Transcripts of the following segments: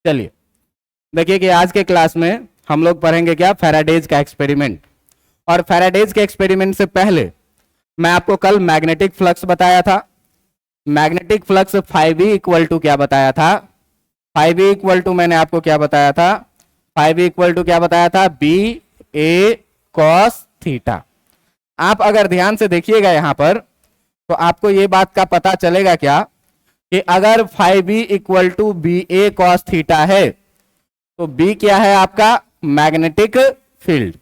चलिए देखिए कि आज के क्लास में हम लोग पढ़ेंगे क्या, फैराडेज का एक्सपेरिमेंट। और फैराडेज के एक्सपेरिमेंट से पहले मैं आपको कल मैग्नेटिक फ्लक्स बताया था। Magnetic flux 5E equal to क्या बताया था, 5E इक्वल टू मैंने आपको क्या बताया था, 5E इक्वल टू क्या बताया था, बी ए कॉस थीटा। आप अगर ध्यान से देखिएगा यहां पर तो आपको ये बात का पता चलेगा क्या कि अगर 5E equal to B A cos theta है तो बी क्या है आपका, मैग्नेटिक फील्ड।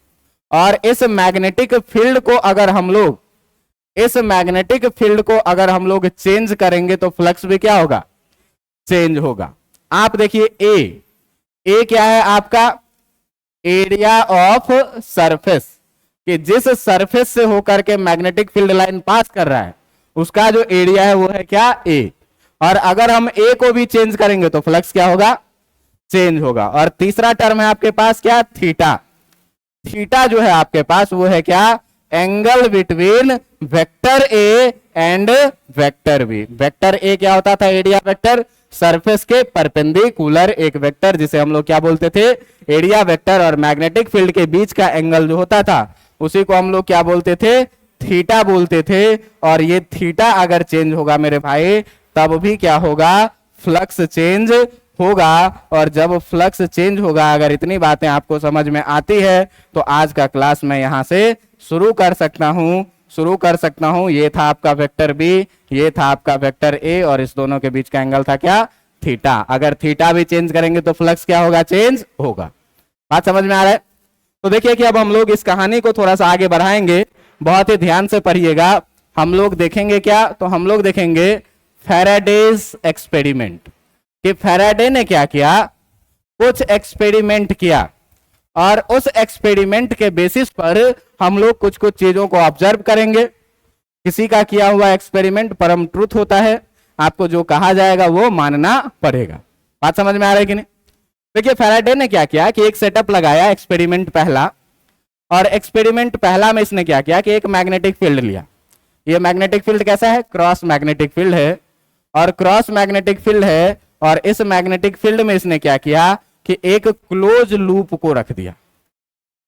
और इस मैग्नेटिक फील्ड को अगर हम लोग चेंज करेंगे तो फ्लक्स भी क्या होगा, चेंज होगा। आप देखिए ए क्या है आपका, एरिया ऑफ सरफेस, कि जिस सरफेस से होकर के मैग्नेटिक फील्ड लाइन पास कर रहा है उसका जो एरिया है वो है क्या, ए। और अगर हम ए को भी चेंज करेंगे तो फ्लक्स क्या होगा, चेंज होगा। और तीसरा टर्म है आपके पास क्या, थीटा। थीटा जो है आपके पास वो है क्या, angle between vector A and vector B. Vector A क्या होता था, एरिया वेक्टर, सरफेस के परपेंडिकुलर एक वेक्टर जिसे हम लोग क्या बोलते थे, एरिया वेक्टर। और मैग्नेटिक फील्ड के बीच का एंगल जो होता था उसी को हम लोग क्या बोलते थे, थीटा बोलते थे। और ये थीटा अगर चेंज होगा मेरे भाई तब भी क्या होगा, फ्लक्स चेंज होगा। और जब फ्लक्स चेंज होगा, अगर इतनी बातें आपको समझ में आती है तो आज का क्लास मैं यहां से शुरू कर सकता हूं। ये था आपका वेक्टर बी, ये था आपका वेक्टर ए, और इस दोनों के बीच का एंगल था क्या, थीटा। अगर थीटा भी चेंज करेंगे तो फ्लक्स क्या होगा, चेंज होगा। बात समझ में आ रहा है? तो देखिए कि अब हम लोग इस कहानी को थोड़ा सा आगे बढ़ाएंगे, बहुत ही ध्यान से पढ़िएगा। हम लोग देखेंगे क्या, तो हम लोग देखेंगे फैराडेज एक्सपेरिमेंट, कि फैराडे ने क्या किया, कुछ एक्सपेरिमेंट किया और उस एक्सपेरिमेंट के बेसिस पर हम लोग कुछ कुछ चीजों को ऑब्जर्व करेंगे। किसी का किया हुआ एक्सपेरिमेंट परम ट्रुथ होता है, आपको जो कहा जाएगा वो मानना पड़ेगा। बात समझ में आ रहा है कि नहीं? देखिए फैराडे ने क्या किया कि एक सेटअप लगाया, एक्सपेरिमेंट पहला। और एक्सपेरिमेंट पहला में इसने क्या किया कि एक मैग्नेटिक फील्ड लिया। ये मैग्नेटिक फील्ड कैसा है, क्रॉस मैग्नेटिक फील्ड है। और क्रॉस मैग्नेटिक फील्ड है, और इस मैग्नेटिक फील्ड में इसने क्या किया कि एक क्लोज लूप को रख दिया।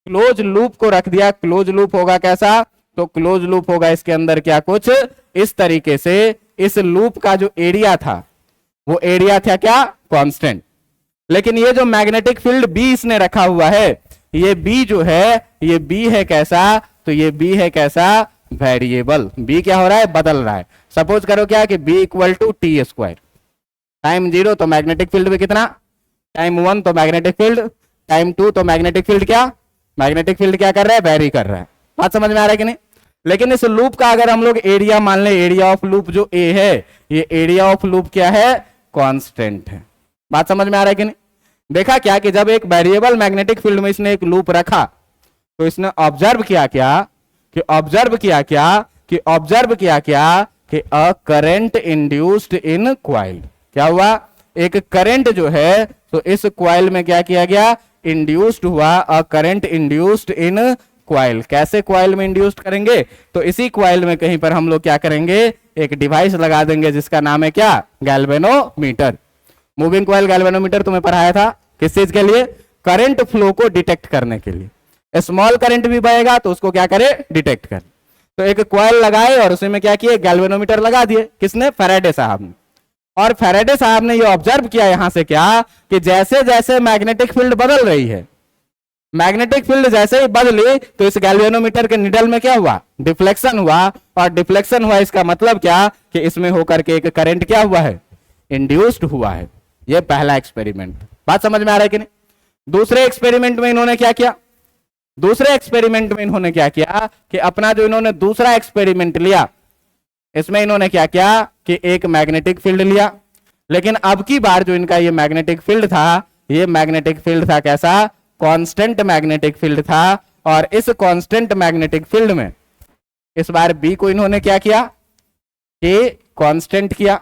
क्लोज लूप होगा कैसा, तो क्लोज लूप होगा इसके अंदर क्या, कुछ इस तरीके से। इस लूप का जो एरिया था वो एरिया था क्या, कांस्टेंट। लेकिन ये जो मैग्नेटिक फील्ड बी इसने रखा हुआ है, ये बी जो है, ये बी है कैसा, तो ये बी है कैसा, वेरिएबल। बी क्या हो रहा है, बदल रहा है। सपोज करो क्या कि B equal to T square, time 0 तो मैग्नेटिक फील्ड में कितना, टाइम 1 तो मैग्नेटिक फील्ड, टाइम 2 तो मैग्नेटिक फील्ड क्या कर रहा है, वेरी कर रहा है। बात समझ में आ रहा है कि नहीं? लेकिन इस लूप का अगर हम लोग एरिया मान ले, एरिया ऑफ लूप जो ए है, ये एरिया ऑफ लूप क्या है, कांस्टेंट है। बात समझ में आ रहा है कि नहीं? देखा क्या कि जब एक वेरिएबल मैग्नेटिक फील्ड में इसने एक लूप रखा तो इसने ऑब्जर्व किया कि अ करंट इंड्यूस्ड इन क्वाइल। क्या हुआ, एक करंट जो है तो इस क्वाइल में क्या किया गया, इंड्यूस्ड हुआ, a current induced in coil. कैसे क्वाइल में इंड्यूस्ड करेंगे, तो इसी क्वाइल में कहीं पर हम लोग क्या करेंगे, एक डिवाइस लगा देंगे जिसका नाम है क्या, गैल्वेनोमीटर। मूविंग क्वाइल गैल्वेनोमीटर तुम्हें पढ़ाया था, किस चीज के लिए, करंट फ्लो को डिटेक्ट करने के लिए। स्मॉल करंट भी बहेगा तो उसको क्या करे, डिटेक्ट करे। तो एक क्वाइल लगाए और उसमें क्या किए, गैल्वेनोमीटर लगा दिए। किसने, फैराडे साहब ने। और फैराडे साहब ने ये ऑब्जर्व किया यहां से क्या, कि जैसे जैसे मैग्नेटिक फील्ड बदल रही है, मैग्नेटिक फील्ड जैसे ही बदली तो इस गैल्वेनोमीटर के निडल में क्या हुआ, डिफ्लेक्शन हुआ। और डिफ्लेक्शन हुआ इसका मतलब क्या कि इसमें होकर के एक करंट क्या हुआ है, इंड्यूस्ड हुआ है। ये पहला एक्सपेरिमेंट। बात समझ में आ रहा है कि नहीं? दूसरे एक्सपेरिमेंट में इन्होंने क्या किया, कि अपना जो इन्होंने दूसरा एक्सपेरिमेंट लिया, इसमें इन्होंने क्या किया कि एक मैग्नेटिक फील्ड लिया। लेकिन अब की बार जो इनका ये मैग्नेटिक फील्ड था, ये मैग्नेटिक फील्ड था कैसा, कांस्टेंट मैग्नेटिक फील्ड था। और इस कांस्टेंट मैग्नेटिक फील्ड में इस बार बी को इन्होंने क्या किया, ए कांस्टेंट किया।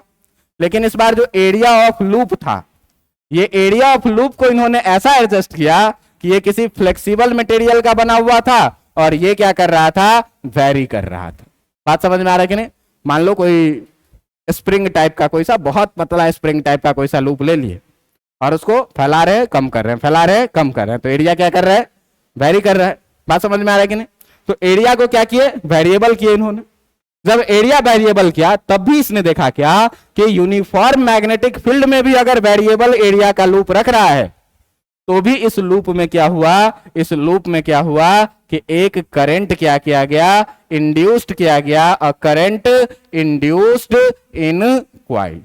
लेकिन इस बार जो एरिया ऑफ लूप था, ये एरिया ऑफ लूप को इन्होंने ऐसा एडजस्ट किया कि ये किसी फ्लेक्सिबल मटेरियल का बना हुआ था और ये क्या कर रहा था, वेरी कर रहा था। बात समझ में आ रहा है कि नहीं? मान लो कोई स्प्रिंग टाइप का, कोई सा बहुत पतला स्प्रिंग टाइप का कोई सा लूप ले लिए, और उसको फैला रहे हैं, कम कर रहे हैं, फैला रहे हैं, कम कर रहे हैं, तो एरिया क्या कर रहा है, वेरी कर रहा है। बात समझ में आ रहा है कि नहीं? तो एरिया को क्या किए, वेरिएबल किए इन्होंने। जब एरिया वेरिएबल किया तब भी इसने देखा क्या कि यूनिफॉर्म मैग्नेटिक फील्ड में भी अगर वेरिएबल एरिया का लूप रख रहा है तो भी इस लूप में क्या हुआ, इस लूप में क्या हुआ कि एक करंट क्या किया गया, इंड्यूस्ड किया गया, अ current induced in coil.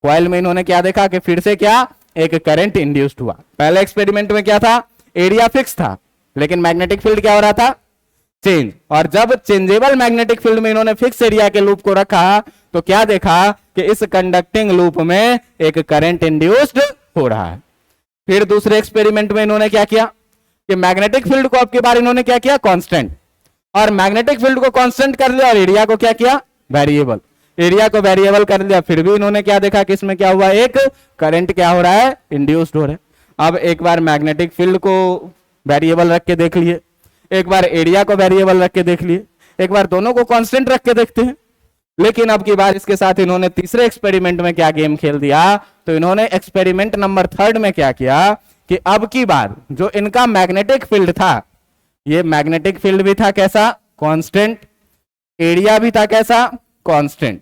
Coil में इन्होंने क्या देखा कि फिर से क्या एक करंट इंड्यूस्ड हुआ। पहले एक्सपेरिमेंट में क्या था, एरिया फिक्स था लेकिन मैग्नेटिक फील्ड क्या हो रहा था, चेंज। और जब चेंजेबल मैग्नेटिक फील्ड में इन्होंने फिक्स एरिया के लूप को रखा तो क्या देखा कि इस कंडक्टिंग लूप में एक करंट इंड्यूस्ड हो रहा है। फिर दूसरे एक्सपेरिमेंट में इन्होंने क्या किया कि मैग्नेटिक फील्ड को अब की बार इन्होंने क्या किया, कांस्टेंट, और मैग्नेटिक फील्ड को कांस्टेंट कर लिया और एरिया को क्या किया, वेरिएबल। एरिया को वेरिएबल कर दिया, फिर भी इन्होंने क्या देखा कि इसमें क्या हुआ, एक करंट क्या हो रहा है, इंड्यूस्ड हो रहा है। अब एक बार मैग्नेटिक फील्ड को वेरिएबल रख के देख लिए, एक बार एरिया को वेरिएबल रख के देख लिए, एक बार दोनों को कांस्टेंट रख के देखते हैं। लेकिन अब की बार इसके साथ इन्होंने तीसरे एक्सपेरिमेंट में क्या गेम खेल दिया, तो इन्होंने एक्सपेरिमेंट नंबर 3 में क्या किया कि अब की बार जो इनका मैग्नेटिक फील्ड था, ये मैग्नेटिक फील्ड भी था कैसा, कांस्टेंट, एरिया भी था कैसा, कांस्टेंट।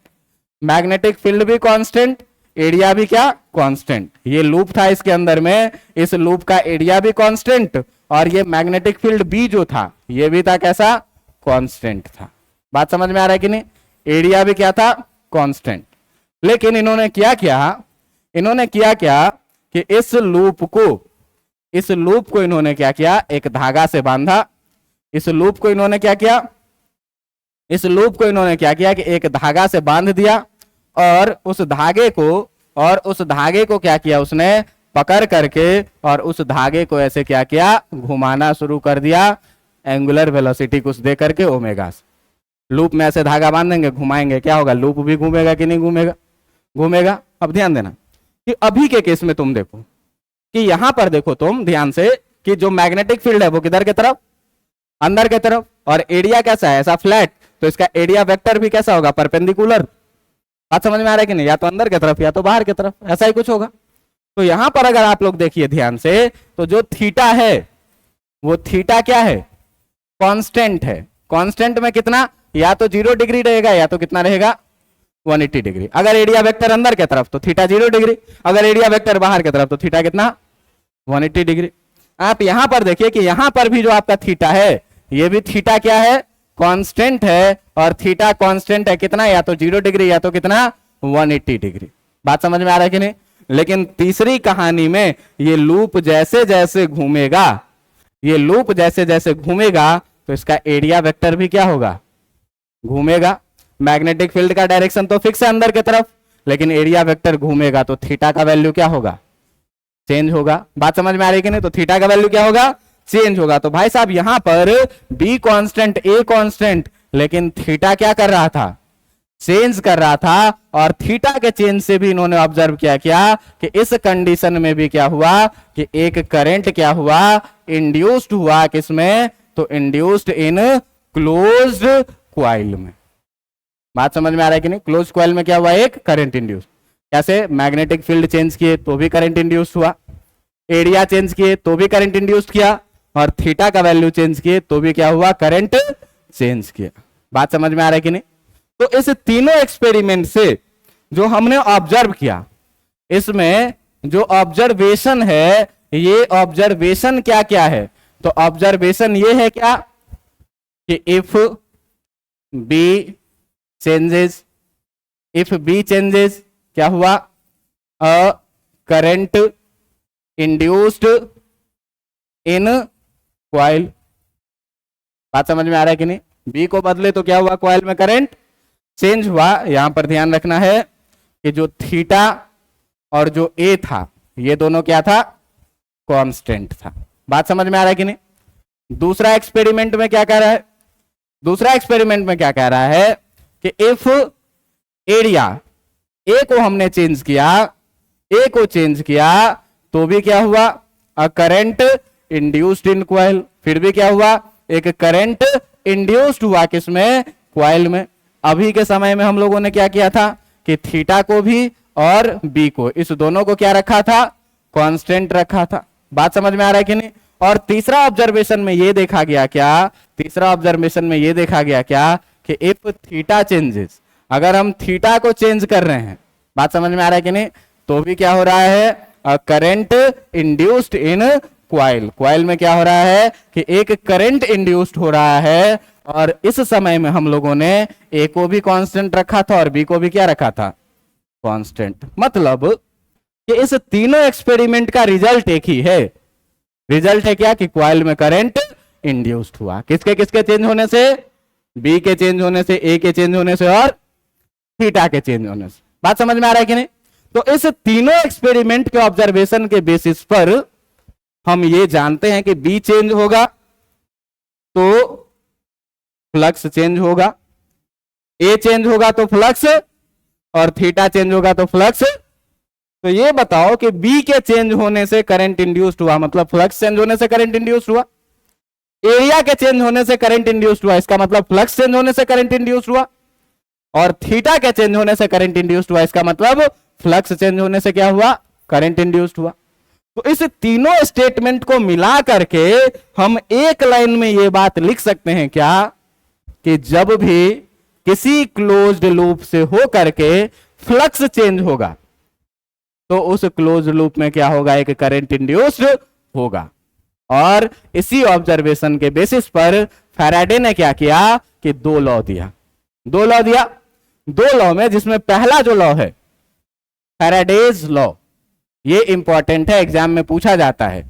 मैग्नेटिक फील्ड भी कांस्टेंट, एरिया भी क्या, कांस्टेंट। ये लूप था इसके अंदर में, इस लूप का एरिया भी कांस्टेंट और ये मैग्नेटिक फील्ड बी जो था ये भी था कैसा, कांस्टेंट था। बात समझ में आ रहा है कि नहीं? एरिया भी क्या था, कांस्टेंट। लेकिन इन्होंने क्या किया, इन्होंने क्या किया कि इस लूप को इन्होंने क्या किया, एक धागा से बांधा। इस लूप को इन्होंने क्या किया, इस लूप को इन्होंने क्या किया कि एक धागा से बांध दिया और उस धागे को क्या किया, उसने पकड़ करके और उस धागे को ऐसे क्या किया, घुमाना शुरू कर दिया, एंगुलर वेलोसिटी कुछ दे करके ओमेगा से। लूप में ऐसे धागा बांधेंगे, घुमाएंगे, क्या होगा, लूप भी घूमेगा कि नहीं घूमेगा, घूमेगा। अब ध्यान देना कि अभी के केस में तुम देखो कि यहां पर देखो तुम ध्यान से कि जो मैग्नेटिक फील्ड है वो किधर की तरफ, अंदर की तरफ, और एरिया कैसा है, ऐसा फ्लैट, तो इसका एरिया वेक्टर भी कैसा होगा, परपेंडिकुलर। बात समझ में आ रहा है कि नहीं? या तो अंदर की तरफ या तो बाहर की तरफ, ऐसा ही कुछ होगा। तो यहां पर अगर आप लोग देखिए ध्यान से, तो जो थीटा है वो थीटा क्या है, कांस्टेंट है। कांस्टेंट में कितना, या तो 0 डिग्री रहेगा या तो कितना रहेगा, 180 डिग्री। अगर एरिया वेक्टर अंदर की तरफ तो थीटा 0 डिग्री, अगर एरिया वेक्टर बाहर की तरफ तो थीटा कितना, 180 डिग्री। आप यहां पर देखिए कि यहां पर भी जो आपका थीटा है ये भी थीटा क्या है, कांस्टेंट है, और थीटा कांस्टेंट है कितना, या तो 0 डिग्री या तो कितना, 180 डिग्री। बात समझ में आ रहा है कि नहीं? लेकिन तीसरी कहानी में ये लूप जैसे जैसे घूमेगा, ये लूप जैसे जैसे घूमेगा तो इसका एरिया वेक्टर भी क्या होगा, घूमेगा। मैग्नेटिक फील्ड का डायरेक्शन तो फिक्स है अंदर की तरफ, लेकिन एरिया वेक्टर घूमेगा तो थीटा का वैल्यू क्या होगा, चेंज होगा। बात समझ में आ रही है कि नहीं? तो थीटा का वैल्यू क्या होगा, चेंज होगा। तो भाई साहब यहां पर बी कांस्टेंट, ए कांस्टेंट, लेकिन थीटा क्या कर रहा था, चेंज कर रहा था। और थीटा के चेंज से भी इन्होंने ऑब्जर्व किया कि इस कंडीशन में भी क्या हुआ कि एक करंट क्या हुआ, इंड्यूस्ड हुआ। किसमें, तो इंड्यूस्ड इन क्लोज्ड क्वाइल में। बात समझ में आ रहा है कि नहीं? क्लोज क्वाइल में क्या हुआ, एक करंट इंड्यूस। कैसे, मैग्नेटिक फील्ड चेंज किए तो भी करंट इंड्यूस हुआ, एरिया चेंज किए तो भी करंट इंड्यूस किया, और थीटा का वैल्यू चेंज किए तो भी क्या हुआ, करंट चेंज किया। बात समझ में आ रहा है कि नहीं? तो इस तीनों एक्सपेरिमेंट से जो हमने ऑब्जर्व किया, इसमें जो ऑब्जर्वेशन है, ये ऑब्जर्वेशन क्या क्या है, तो ऑब्जर्वेशन ये है क्या कि if B changes, if B changes क्या हुआ, a current induced in coil. बात समझ में आ रहा है कि नहीं? बी को बदले तो क्या हुआ, क्वाइल में करंट चेंज हुआ। यहां पर ध्यान रखना है कि जो थीटा और जो ए था ये दोनों क्या था, कांस्टेंट था। बात समझ में आ रहा है कि नहीं? दूसरा एक्सपेरिमेंट में क्या कह रहा है, दूसरा एक्सपेरिमेंट में क्या कह रहा है कि इफ एरिया, ए को हमने चेंज किया, ए को चेंज किया तो भी क्या हुआ, a current induced in coil. फिर भी क्या हुआ, एक करंट इंड्यूस्ड हुआ किसमें, क्वाइल में। अभी के समय में हम लोगों ने क्या किया था कि थीटा को भी और बी को, इस दोनों को क्या रखा था, कांस्टेंट रखा था। बात समझ में आ रहा है कि नहीं? और तीसरा ऑब्जर्वेशन में ये देखा गया क्या, तीसरा ऑब्जर्वेशन में ये देखा गया क्या कि इफ थीटा चेंजेस, अगर हम थीटा को चेंज कर रहे हैं, बात समझ में आ रहा है कि नहीं, तो भी क्या हो रहा है, current induced in coil. Coil में क्या हो रहा है कि एक करंट इंड्यूस्ड हो रहा है, और इस समय में हम लोगों ने ए को भी कांस्टेंट रखा था और बी को भी क्या रखा था, कांस्टेंट। मतलब कि इस तीनों एक्सपेरिमेंट का रिजल्ट एक ही है। रिजल्ट है क्या कि क्वाइल में करंट इंड्यूस्ड हुआ। किसके किसके चेंज होने से, बी के चेंज होने से, ए के चेंज होने से और थीटा के चेंज होने से। बात समझ में आ रहा है कि नहीं? तो इस तीनों एक्सपेरिमेंट के ऑब्जर्वेशन के बेसिस पर हम ये जानते हैं कि बी चेंज होगा तो फ्लक्स चेंज होगा, ए चेंज होगा तो फ्लक्स, और थीटा चेंज होगा तो फ्लक्स। तो ये बताओ कि बी के चेंज होने से करंट इंड्यूस्ड हुआ, मतलब फ्लक्स चेंज होने से करंट इंड्यूस्ड हुआ। एरिया के चेंज होने से करंट इंड्यूस्ड हुआ, इसका मतलब फ्लक्स चेंज होने से करंट इंड्यूस्ड हुआ। और थीटा के चेंज होने से करंट इंड्यूस्ड हुआ, इसका मतलब फ्लक्स चेंज होने से क्या हुआ, करंट इंड्यूस्ड हुआ। तो इस तीनों स्टेटमेंट को मिला करके हम एक लाइन में यह बात लिख सकते हैं क्या कि जब भी किसी क्लोज्ड लूप से हो करके फ्लक्स चेंज होगा तो उस क्लोज्ड लूप में क्या होगा, एक करंट इंड्यूस्ड होगा। और इसी ऑब्जर्वेशन के बेसिस पर फैराडे ने क्या किया कि दो लॉ दिया। दो लॉ दिया, दो लॉ में जिसमें पहला जो लॉ है फैराडेज लॉ, ये इंपॉर्टेंट है, एग्जाम में पूछा जाता है।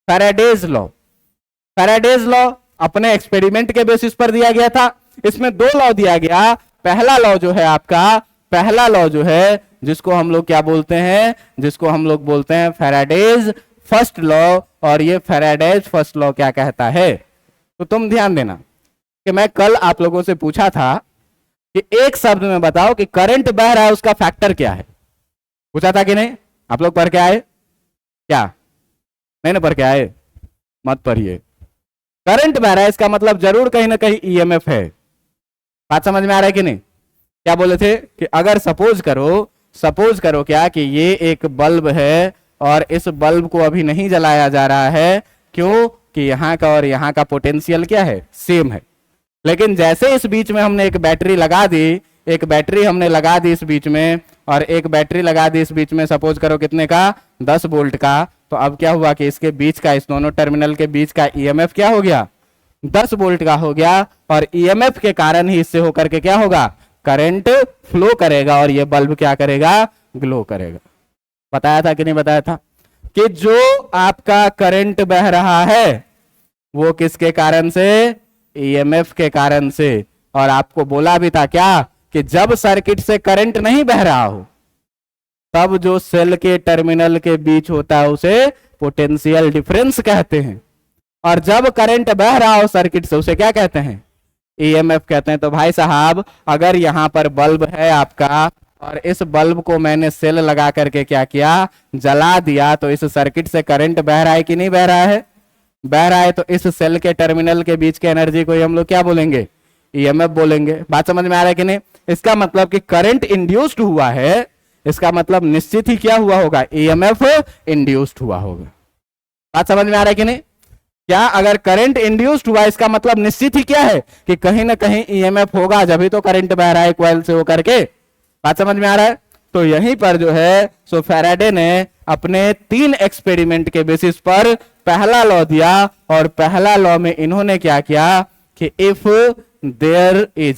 फैराडेज लॉ, फैराडेज लॉ अपने एक्सपेरिमेंट के बेसिस पर दिया गया था। इसमें दो लॉ दिया गया। पहला लॉ जो है आपका, पहला लॉ जो है जिसको हम लोग क्या बोलते हैं, जिसको हम लोग बोलते हैं फैराडेज फर्स्ट लॉ। और ये फैराडेज फर्स्ट लॉ क्या कहता है, तो तुम ध्यान देना कि मैं कल आप लोगों से पूछा था कि एक शब्द में बताओ कि करंट बह रहा है उसका फैक्टर क्या है, पूछा था कि नहीं? आप लोग पढ़ के आए क्या? नहीं ना पढ़ के आए, मत पढ़िए। करंट बह रहा है इसका मतलब जरूर कहीं ना कहीं ईएमएफ है। बात समझ में आ रहा है कि नहीं? क्या बोले थे कि अगर सपोज करो क्या कि ये एक बल्ब है और इस बल्ब को अभी नहीं जलाया जा रहा है, क्यों कि यहां का और यहां का पोटेंशियल क्या है, सेम है। लेकिन जैसे इस बीच में हमने एक बैटरी लगा दी, एक बैटरी हमने लगा दी इस बीच में, और एक बैटरी लगा दी इस बीच में, सपोज करो कितने का, 10 वोल्ट का। तो अब क्या हुआ कि इसके बीच का, इस दोनों टर्मिनल के बीच का ईएमएफ क्या हो गया, 10 वोल्ट का हो गया। और ईएमएफ के कारण ही इससे होकर के क्या होगा, करंट फ्लो करेगा और ये बल्ब क्या करेगा, ग्लो करेगा। बताया था कि नहीं बताया था कि जो आपका करंट बह रहा है वो किसके कारण से, ईएमएफ के कारण से। और आपको बोला भी था क्या कि जब सर्किट से करंट नहीं बह रहा हो तब जो सेल के टर्मिनल के बीच होता है उसे पोटेंशियल डिफरेंस कहते हैं, और जब करंट बह रहा हो सर्किट से उसे क्या कहते हैं, ईएमएफ कहते हैं। तो भाई साहब अगर यहां पर बल्ब है आपका और इस बल्ब को मैंने सेल लगा करके क्या किया, जला दिया, तो इस सर्किट से करंट बह रहा है कि नहीं बह रहा है, बह रहा है। तो इस सेल के टर्मिनल के बीच के एनर्जी को हम लोग क्या बोलेंगे, ईएमएफ बोलेंगे। बात समझ में आ रहा है कि नहीं? इसका मतलब कि करंट इंड्यूस्ड हुआ है, इसका मतलब निश्चित ही क्या हुआ होगा, ईएमएफ इंड्यूस्ड हुआ होगा। बात समझ में आ रहा है कि नहीं? क्या अगर करंट इंड्यूस्ड हुआ इसका मतलब निश्चित ही क्या है कि कहीं ना कहीं ईएमएफ होगा, जब ही तो करंट बह रहा है कॉइल से होकर के। बात समझ में आ रहा है? तो यहीं पर जो है सो फैराडे ने अपने 3 एक्सपेरिमेंट के बेसिस पर पहला लॉ दिया, और पहला लॉ में इन्होंने क्या किया कि if there is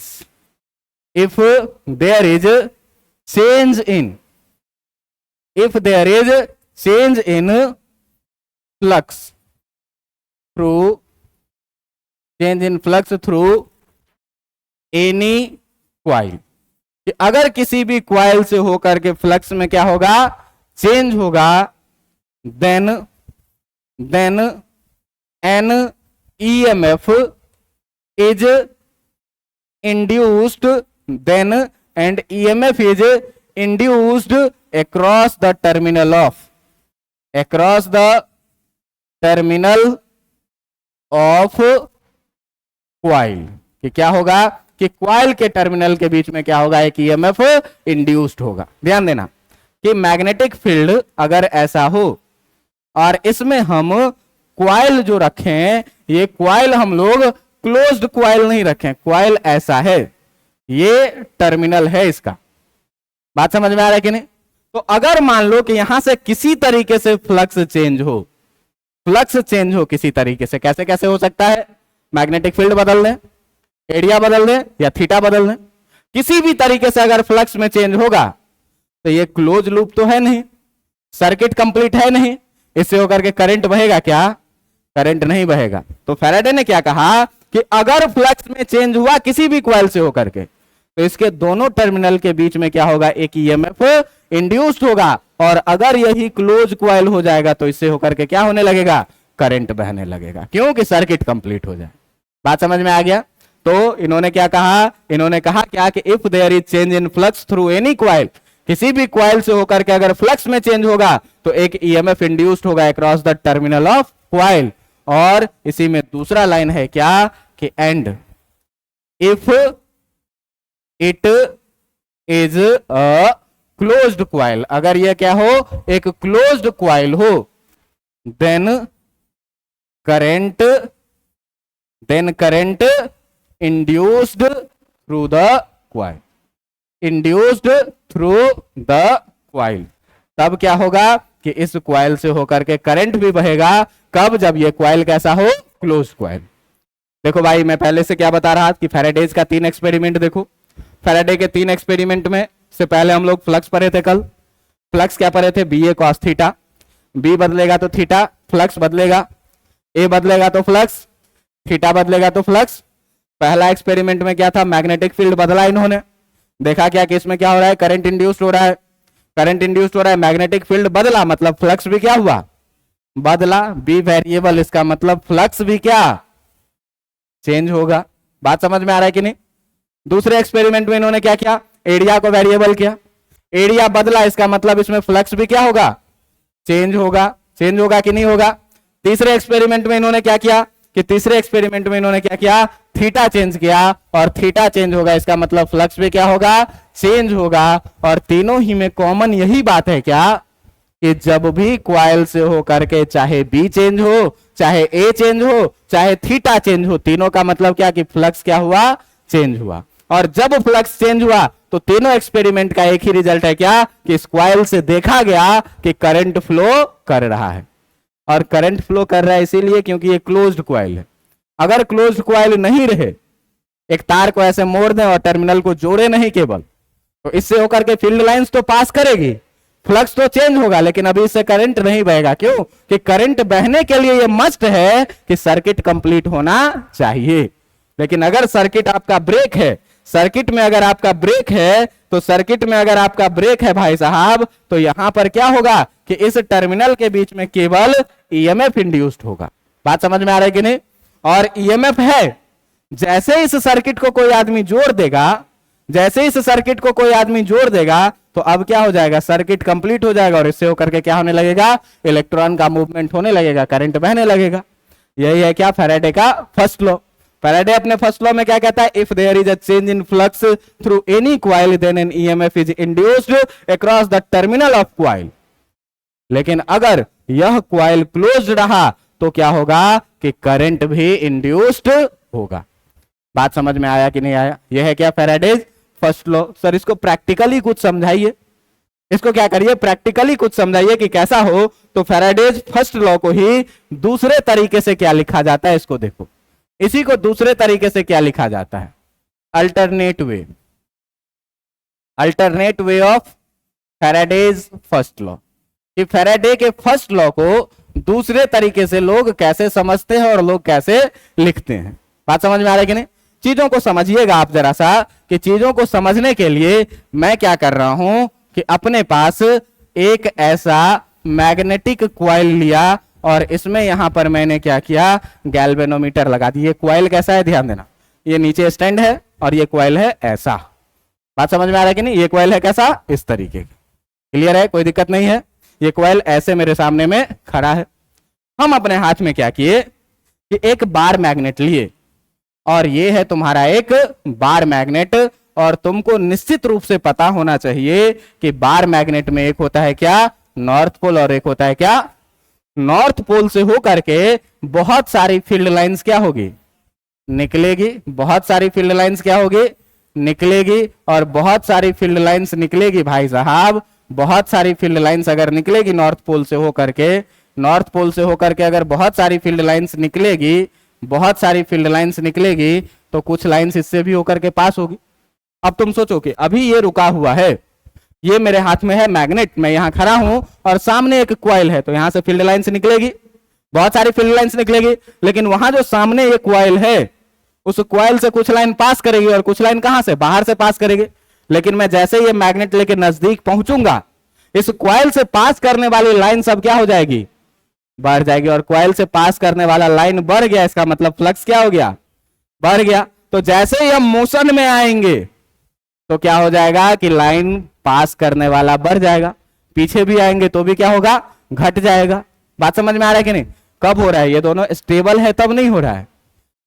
change in flux through any coil, कि अगर किसी भी क्वाइल से होकर के फ्लक्स में क्या होगा, चेंज होगा, then an EMF is induced, then and EMF is induced across the terminal of coil, कि क्या होगा कि क्वाइल के टर्मिनल के बीच में क्या होगा, एक ईएमएफ इंड्यूस्ड होगा। ध्यान देना कि मैग्नेटिक फील्ड अगर ऐसा हो और इसमें हम क्वाइल जो रखे हैं, ये क्वाइल हम लोग क्लोज्ड क्वाइल नहीं रखें, क्वाइल ऐसा है, ये टर्मिनल है इसका। बात समझ में आ रहा है कि नहीं? तो अगर मान लो कि यहां से किसी तरीके से फ्लक्स चेंज हो, फ्लक्स चेंज हो किसी तरीके से, कैसे कैसे हो सकता है? मैग्नेटिक फील्ड बदल दें, एरिया बदल दें, या थीटा बदल दें, किसी भी तरीके से अगर फ्लक्स में चेंज होगा तो ये क्लोज लूप तो है नहीं, सर्किट कंप्लीट है नहीं, इससे होकर के करंट बहेगा क्या? करंट नहीं बहेगा। तो फैराडे ने क्या कहा कि अगर फ्लक्स में चेंज हुआ किसी भी कॉइल से होकर के, तो इसके दोनों टर्मिनल के बीच में क्या होगा? एक ईएमएफ इंड्यूस्ड होगा, और अगर यही क्लोज कॉइल हो जाएगा तो इससे होकर के क्या होने लगेगा? करंट बहने लगेगा, क्योंकि सर्किट कंप्लीट हो जाए। बात समझ में आ गया? तो इन्होंने क्या कहा? इन्होंने कहा क्या कि if there is change in flux through any coil, किसी भी कॉइल से होकर के अगर फ्लक्स में चेंज होगा तो एक ईएमएफ इंड्यूस्ड होगा across the terminal of coil. और इसी में दूसरा लाइन है क्या कि and if it is a closed coil, अगर यह क्या हो? एक क्लोज्ड कॉइल हो, then current induced through the coil, induced through the coil. तब क्या होगा कि इस कॉइल से होकर के करंट भी बहेगा। कब? जब ये कॉइल कैसा हो? Closed coil. देखो भाई, मैं पहले से क्या बता रहा था कि फैराडेज का 3 एक्सपेरिमेंट देखो। फैराडे के 3 एक्सपेरिमेंट में से पहले हम लोग फ्लक्स पढ़े थे कल। फ्लक्स क्या पढ़े थे? B A cos theta, B बदलेगा तो थीटा, फ्लक्स बदलेगा, ए बदलेगा तो फ्लक्स, थीटा बदलेगा तो फ्लक्स। पहला एक्सपेरिमेंट में क्या था? मैग्नेटिक फील्ड बदला इन्होंने, देखा क्या कि इसमें क्या हो रहा है? करंट इंड्यूस्ड हो रहा है, करंट इंड्यूस्ड हो रहा है, मैग्नेटिक फील्ड बदला, मतलब फ्लक्स भी क्या हुआ? बदला। बी वेरिएबल, इसका मतलब फ्लक्स भी क्या? चेंज होगा। बात समझ में आ रहा है कि नहीं? दूसरे एक्सपेरिमेंट में इन्होंने क्या किया? एरिया को वेरिएबल किया, एरिया बदला, इसका मतलब इसमें फ्लक्स भी क्या होगा? चेंज होगा। चेंज होगा कि नहीं होगा? तीसरे एक्सपेरिमेंट में इन्होंने क्या किया कि तीसरे एक्सपेरिमेंट में इन्होंने क्या किया? थीटा चेंज किया, और थीटा चेंज होगा, इसका मतलब फ्लक्स भी क्या होगा? चेंज होगा। और तीनों ही में कॉमन यही बात है क्या कि जब भी कॉइल से होकर के चाहे बी चेंज हो, चाहे ए चेंज हो, चाहे थीटा चेंज हो, तीनों का मतलब क्या कि फ्लक्स क्या हुआ? चेंज हुआ। और जब फ्लक्स चेंज हुआ तो तीनों एक्सपेरिमेंट का एक ही रिजल्ट है क्या कि इस कॉइल से देखा गया कि करंट फ्लो कर रहा है। और करंट फ्लो कर रहा है इसीलिए क्योंकि ये क्लोज्ड कॉइल है। अगर क्लोज्ड कॉइल नहीं रहे, एक तार को ऐसे मोड़ दें और टर्मिनल को जोड़े नहीं केवल, तो इससे होकर के फील्ड लाइंस तो पास करेगी, फ्लक्स तो चेंज होगा, लेकिन अभी इससे करंट नहीं बहेगा। क्यों? कि करंट बहने के लिए ये मस्ट है कि सर्किट कंप्लीट होना चाहिए। लेकिन अगर सर्किट आपका ब्रेक है, सर्किट में अगर आपका ब्रेक है, तो सर्किट में अगर आपका ब्रेक है भाई साहब, तो यहां पर क्या होगा कि इस टर्मिनल के बीच में केवल ईएमएफ इंड्यूस्ड होगा। बात समझ में आ रहा है कि नहीं? और ईएमएफ है, जैसे इस सर्किट को कोई आदमी जोड़ देगा, जैसे इस सर्किट को कोई आदमी जोड़ देगा, तो अब क्या हो जाएगा? सर्किट कंप्लीट हो जाएगा, और इससे होकर के क्या होने लगेगा? इलेक्ट्रॉन का मूवमेंट होने लगेगा, करंट बहने लगेगा। यही है क्या? फैराडे का फर्स्ट लॉ। फैराडे अपने फर्स्ट लॉ में क्या कहता है? If there is a change in flux through any coil then an EMF is induced across the terminal of coil. लेकिन अगर यह कॉइल क्लोज्ड रहा तो क्या होगा कि करंट भी इंड्यूस्ड होगा। बात समझ में आया कि नहीं आया? यह है क्या? Faraday's first law. सर इसको प्रैक्टिकली कुछ समझाइए, इसको क्या करिए? प्रैक्टिकली कुछ समझाइए कि कैसा हो। तो फैराडेज फर्स्ट लॉ को ही दूसरे तरीके से क्या लिखा जाता है, इसको देखो। इसी को दूसरे तरीके से क्या लिखा जाता है? Alternate way, alternate way of Faraday's first law. कि फैराडे के फर्स्ट लॉ को दूसरे तरीके से लोग कैसे समझते हैं और लोग कैसे लिखते हैं। बात समझ में आ रहा है कि नहीं? चीजों को समझिएगा आप जरा सा, कि चीजों को समझने के लिए मैं क्या कर रहा हूं कि अपने पास एक ऐसा मैग्नेटिक कॉइल लिया, और इसमें यहां पर मैंने क्या किया? गैल्वेनोमीटर लगा दी। ये कॉइल कैसा है? ध्यान देना, ये नीचे स्टैंड है और ये कॉइल है ऐसा। बात समझ में आ रहा है कि नहीं? ये कॉइल है कैसा? इस तरीके का। क्लियर है? कोई दिक्कत नहीं है? ये कॉइल ऐसे मेरे सामने में खड़ा है। हम अपने हाथ में क्या किए कि एक बार मैग्नेट लिए, और ये है तुम्हारा एक बार मैग्नेट। और तुमको निश्चित रूप से पता होना चाहिए कि बार मैग्नेट में एक होता है क्या? नॉर्थ पोल, और एक होता है क्या? नॉर्थ पोल से होकर के बहुत सारी फील्ड लाइंस क्या होगी, निकलेगी। बहुत सारी फील्ड लाइंस क्या होगी, निकलेगी। और बहुत सारी फील्ड लाइंस निकलेगी भाई साहब, बहुत सारी फील्ड लाइंस अगर निकलेगी नॉर्थ पोल से होकर के, नॉर्थ पोल से होकर के अगर बहुत सारी फील्ड लाइंस निकलेगी, बहुत सारी फील्ड लाइंस निकलेगी, तो कुछ लाइंस इससे भी होकर के पास होगी। अब तुम सोचो कि अभी ये रुका हुआ है, ये मेरे हाथ में है मैग्नेट, मैं यहां खड़ा हूं और सामने एक कॉइल है, तो यहां से फील्ड लाइंस निकलेगी, बहुत सारी फील्ड लाइंस निकलेगी। लेकिन वहां जो सामने एक कॉइल है, उस कॉइल से कुछ लाइन पास करेगी और कुछ लाइन कहां से, बाहर से पास करेगी। लेकिन मैं जैसे ये मैग्नेट लेके नजदीक पहुंचूंगा, इस कॉइल से पास करने वाली लाइन सब क्या हो जाएगी, बढ़ जाएगी। और कॉइल से पास करने वाला लाइन बढ़ गया, इसका मतलब फ्लक्स क्या हो गया, बढ़ गया। तो जैसे ही हम मोशन में आएंगे तो क्या हो जाएगा कि लाइन पास करने वाला बढ़ जाएगा, पीछे भी आएंगे तो भी क्या होगा, घट जाएगा। बात समझ में आ रहा है कि नहीं। कब हो रहा है, ये दोनों स्टेबल है तब नहीं हो रहा है,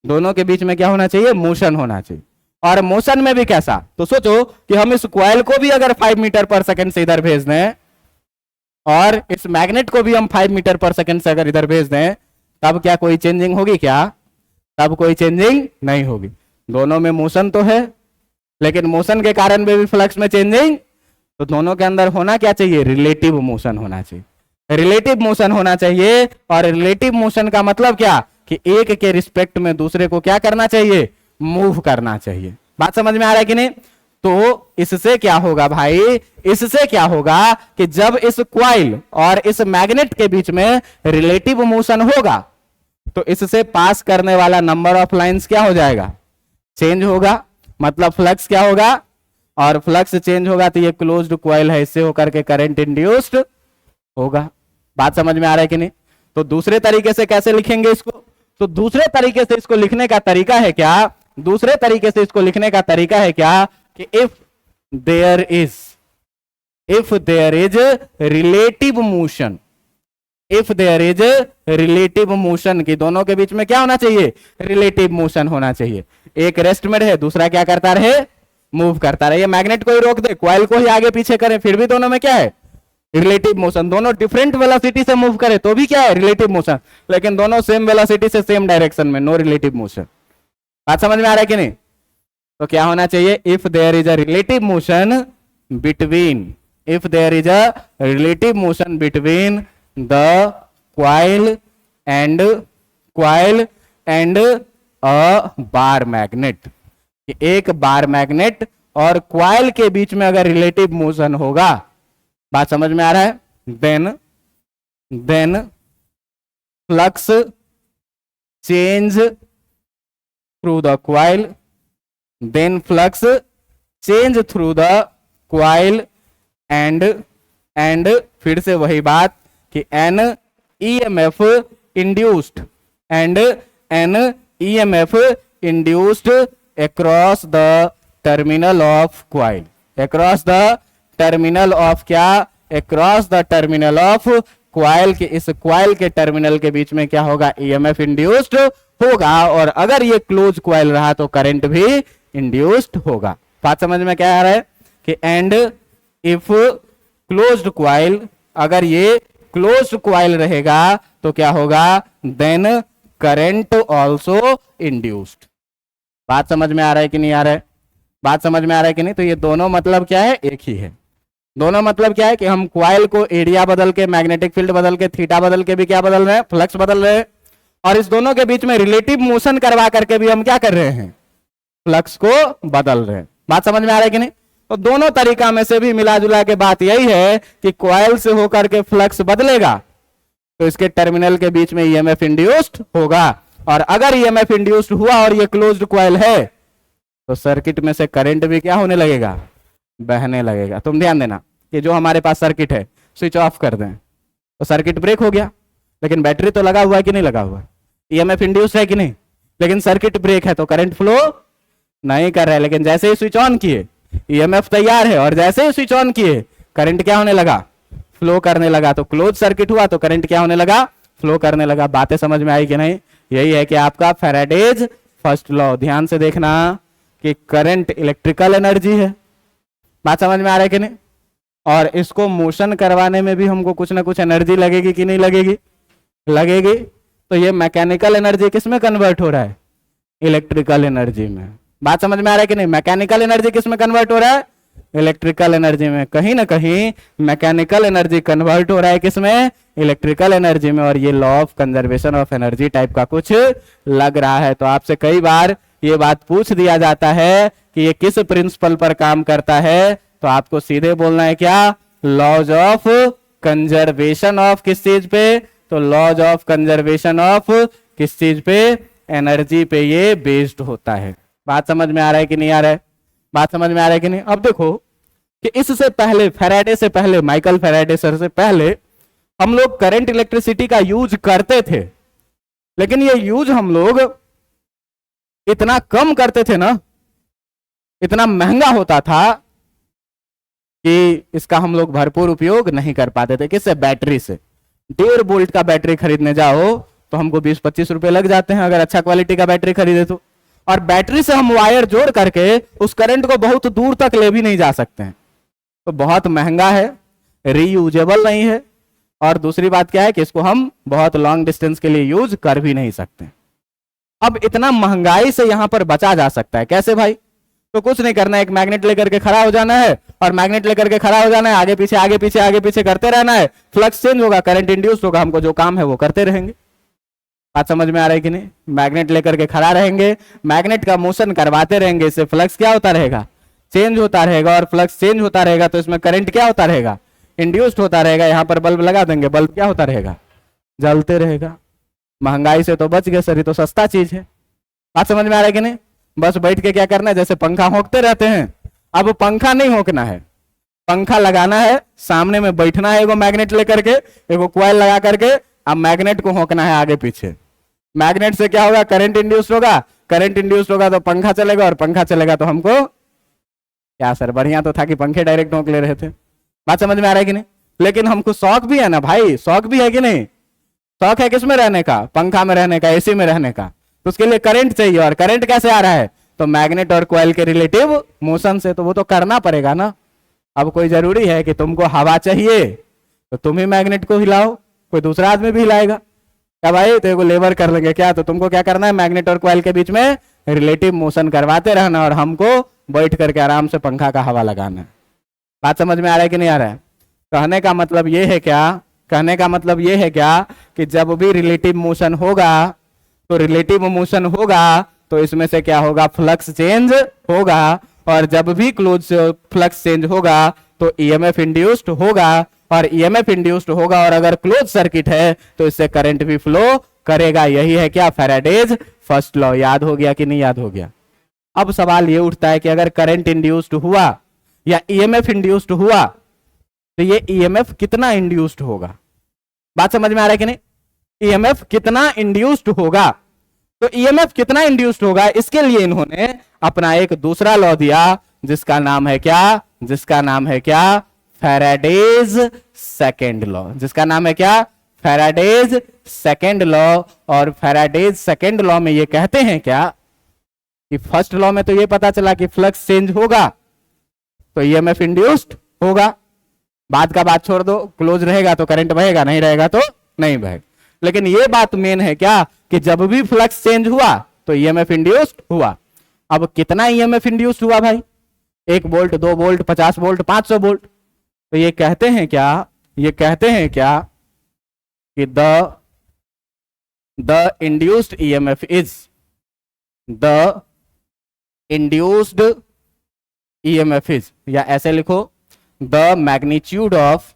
दोनों के बीच में क्या होना चाहिए, मोशन होना चाहिए। और मोशन में भी कैसा, तो सोचो कि हम इस कॉइल को भी अगर 5 मीटर पर सेकंड से इधर भेज दें और इस मैग्नेट को भी हम 5 मीटर पर सेकंड से अगर इधर भेज दें, तब क्या कोई चेंजिंग होगी क्या, तब कोई चेंजिंग नहीं होगी। दोनों में मोशन तो है, लेकिन मोशन के कारण भी फ्लक्स में चेंजिंग, तो दोनों के अंदर होना क्या चाहिए, रिलेटिव मोशन होना चाहिए, रिलेटिव मोशन होना चाहिए। और रिलेटिव मोशन का मतलब क्या, कि एक के रिस्पेक्ट में दूसरे को क्या करना चाहिए, मूव करना चाहिए। बात समझ में आ रहा है कि नहीं। तो इससे क्या होगा भाई, इससे क्या होगा कि जब इस कॉइल और इस मैग्नेट के बीच में रिलेटिव मोशन होगा, तो इससे पास करने वाला नंबर ऑफ लाइंस क्या हो जाएगा, चेंज होगा। मतलब फ्लक्स क्या होगा, और फ्लक्स चेंज होगा तो ये क्लोज्ड कॉइल है, इससे होकर के करंट इंड्यूस्ड होगा। बात समझ में आ रहा है कि नहीं। तो दूसरे तरीके से कैसे लिखेंगे इसको, तो दूसरे तरीके से इसको लिखने का तरीका है क्या, दूसरे तरीके से इसको लिखने का तरीका है क्या, कि if there is relative motion, if there is relative motion, की दोनों के बीच में क्या होना चाहिए, रिलेटिव मोशन होना चाहिए। एक रेस्ट में रहे, दूसरा क्या करता रहे, मूव करता रहे। ये मैग्नेट को ही रोक दे, कॉइल को ही आगे पीछे करे, फिर भी दोनों में क्या है, रिलेटिव मोशन। दोनों डिफरेंट वेलोसिटी से मूव करे तो भी क्या है, रिलेटिव मोशन। लेकिन दोनों सेम वेलोसिटी से सेम डायरेक्शन में, नो रिलेटिव मोशन। बात समझ में आ रहा है कि नहीं। तो क्या होना चाहिए, if there is a relative motion between, if there is a relative motion between the coil and a bar magnet, एक बार मैग्नेट और कॉइल के बीच में अगर रिलेटिव मोशन होगा, बात समझ में आ रहा है, then flux change through the coil, then flux change through the coil and फिर से वही बात कि an EMF induced across the terminal of coil, across the terminal of क्या, across the terminal of coil के, इस coil के terminal के बीच में क्या होगा, EMF इंड्यूस्ड होगा। और अगर ये क्लोज coil रहा तो करंट भी इंड्यूस्ड होगा। बात समझ में क्या आ रहा है कि एंड इफ क्लोज्ड coil, अगर ये क्लोज्ड coil रहेगा तो क्या होगा, देन करंट ऑल्सो इंड्यूस्ड। बात समझ में आ रहा है कि नहीं आ रहा है, बात समझ में आ रहा है कि नहीं। तो ये दोनों मतलब क्या है, एक ही है। दोनों मतलब क्या है कि हम कॉइल को एरिया बदल के, मैग्नेटिक फील्ड बदल के, थीटा बदल के भी क्या बदल रहे हैं, फ्लक्स बदल रहे हैं। और इस दोनों के बीच में रिलेटिव मोशन करवा करके भी हम क्या कर रहे हैं, फ्लक्स को बदल रहे हैं। बात समझ में आ रहा है कि नहीं। तो दोनों तरीका में से भी मिला जुला के बात यही है कि कॉइल से होकर के फ्लक्स बदलेगा तो इसके टर्मिनल के बीच में ईएमएफ इंड्यूस्ड होगा। और अगर ईएमएफ इंड्यूस्ड हुआ और ये क्लोज्ड कॉइल है तो सर्किट में से करंट भी क्या होने लगेगा, बहने लगेगा। तुम ध्यान देना कि जो हमारे पास सर्किट है, स्विच ऑफ कर दें तो सर्किट ब्रेक हो गया, लेकिन बैटरी तो लगा हुआ है कि नहीं लगा हुआ, ईएमएफ इंड्यूस्ड है कि नहीं, लेकिन सर्किट ब्रेक है तो करंट फ्लो नहीं कर रहा है। लेकिन जैसे ही स्विच ऑन किए ईएमएफ तैयार है, और जैसे ही स्विच ऑन किए करंट क्या होने लगा, फ्लो करने लगा। तो क्लोज सर्किट हुआ तो करंट क्या होने लगा, फ्लो करने लगा। बातें समझ में आई कि नहीं। यही है कि आपका फैराडेज फर्स्ट लॉ। ध्यान से देखना कि करंट इलेक्ट्रिकल एनर्जी है। बात समझ में आ रहा है कि नहीं। और इसको मोशन करवाने में भी हमको कुछ ना कुछ एनर्जी लगेगी कि नहीं लगेगी। लगेगी। तो ये मैकेनिकल एनर्जी किस में कन्वर्ट हो रहा है? इलेक्ट्रिकल एनर्जी में। बात समझ में आ रहा है कि नहीं? मैकेनिकल एनर्जी किस में कन्वर्ट हो रहा है? इलेक्ट्रिकल एनर्जी में। कहीं ना कहीं मैकेनिकल एनर्जी कन्वर्ट हो रहा है किसमें? इलेक्ट्रिकल एनर्जी में। और ये law of conservation of energy type का कुछ लग रहा है। तो आपसे कई बार ये बात पूछ दिया जाता है कि ये किस प्रिंसिपल पर काम करता है, तो आपको सीधे बोलना है क्या? लॉज ऑफ कंजर्वेशन ऑफ किस चीज पे? तो लॉज ऑफ कंजर्वेशन ऑफ किस चीज पे? एनर्जी पे ये बेस्ड होता है। बात समझ में आ रहा है कि नहीं आ रहा है? बात समझ में आ रहा है कि नहीं? अब देखो कि इससे पहले, फैराडे से पहले, माइकल फैराडे सर से पहले हम लोग करंट इलेक्ट्रिसिटी का यूज करते थे, लेकिन ये यूज हम लोग इतना कम करते थे ना, इतना महंगा होता था कि इसका हम लोग भरपूर उपयोग नहीं कर पाते थे। किससे? बैटरी से। 1.5 वोल्ट का बैटरी खरीदने जाओ तो हमको 20-25 रुपए लग जाते हैं अगर अच्छा क्वालिटी का बैटरी खरीदे तो। और बैटरी से हम वायर जोड़ करके उस करंट को बहुत दूर तक ले भी नहीं जा सकते हैं, तो बहुत महंगा है, रीयूजेबल नहीं है। और दूसरी बात क्या है कि इसको हम बहुत लॉन्ग डिस्टेंस के लिए यूज कर भी नहीं सकते। अब इतना महंगाई से यहां पर बचा जा सकता है कैसे भाई? तो कुछ नहीं करना है, एक मैग्नेट लेकर के खड़ा हो जाना है, और मैग्नेट लेकर के खड़ा हो जाना है, आगे पीछे आगे पीछे आगे पीछे करते रहना है, फ्लक्स चेंज होगा, करंट इंड्यूस होगा, हमको जो काम है वो करते रहेंगे। बात समझ में आ रहा है कि नहीं? मैग्नेट लेकर के खड़ा रहेंगे, मैग्नेट का मोशन करवाते रहेंगे, इससे फ्लक्स क्या होता रहेगा? चेंज होता रहेगा। और फ्लक्स चेंज होता रहेगा तो इसमें करंट क्या होता रहेगा? इंड्यूस्ड होता रहेगा। यहां पर बल्ब लगा देंगे, बल्ब क्या होता रहेगा? जलते रहेगा। महंगाई से तो बच गए सर, ये तो सस्ता चीज है। बात समझ में आ रहा है कि नहीं? बस बैठ के क्या करना है, जैसे पंखा होंकते रहते हैं, अब पंखा नहीं होंकना है, पंखा लगाना है, सामने में बैठना है एगो मैग्नेट लेकर के, एगो कॉइल लगा करके, अब मैग्नेट को होंकना है आगे पीछे। मैग्नेट से क्या होगा? करंट इंड्यूस होगा, करंट इंड्यूस होगा तो पंखा चलेगा, और पंखा चलेगा तो हमको क्या सर, बढ़िया तो था कि पंखे डायरेक्ट होंक ले रहे थे। बात समझ में आ रहा है कि नहीं? लेकिन हमको शौक भी है ना भाई, शौक भी है कि नहीं? शौक है किसमें रहने का? पंखा में रहने का, एसी में रहने का। तो उसके लिए करंट चाहिए, और करंट कैसे आ रहा है? तो मैग्नेट और कॉइल के रिलेटिव मोशन से, तो वो तो करना पड़ेगा ना। अब कोई जरूरी है कि तुमको हवा चाहिए तो तुम ही मैग्नेट को हिलाओ, कोई दूसरा आदमी भी हिलाएगा क्या भाई? तो एगो लेबर कर लेंगे क्या? तो तुमको क्या करना है? मैग्नेट और कॉइल के बीच में रिलेटिव मोशन करवाते रहना, और हमको बैठ करके आराम से पंखा का हवा लगाना है। बात समझ में आ रहा है कि नहीं आ रहा है? कहने का मतलब ये है क्या? कहने का मतलब ये है क्या कि जब भी रिलेटिव मोशन होगा, तो रिलेटिव मोशन होगा तो इसमें से क्या होगा? फ्लक्स चेंज होगा। और जब भी क्लोज फ्लक्स चेंज होगा तो ईएमएफ इंड्यूस्ड होगा, और ईएमएफ इंड्यूस्ड होगा, और अगर क्लोज सर्किट है तो इससे करंट भी फ्लो करेगा। यही है क्या? Faraday's first law. याद हो गया कि नहीं याद हो गया? अब सवाल ये उठता है कि अगर करंट इंड्यूस्ड हुआ या ईएमएफ इंड्यूस्ड हुआ तो ये ईएमएफ कितना इंड्यूस्ड होगा? बात समझ में आ रहा है कि नहीं? ईएमएफ कितना इंड्यूस्ड होगा? तो ईएमएफ कितना इंड्यूस्ड होगा, इसके लिए इन्होंने अपना एक दूसरा लॉ दिया, जिसका नाम है क्या? जिसका नाम है क्या? Faraday's second law. जिसका नाम है क्या? Faraday's second law. और फैराडेज सेकेंड लॉ में ये कहते हैं क्या कि फर्स्ट लॉ में तो ये पता चला कि फ्लक्स चेंज होगा तो ईएमएफ इंड्यूस्ड होगा, बात का बात छोड़ दो, क्लोज रहेगा तो करंट बहेगा, नहीं रहेगा तो नहीं बहेगा। लेकिन ये बात मेन है क्या कि जब भी फ्लक्स चेंज हुआ तो ईएमएफ इंड्यूस्ड हुआ। अब कितना ईएमएफ इंड्यूस्ड हुआ भाई? 1 वोल्ट, 2 वोल्ट, 50 वोल्ट, 500 वोल्ट। तो ये कहते हैं क्या? ये कहते हैं क्या कि the induced EMF is, the induced EMF is, या ऐसे लिखो, the magnitude of,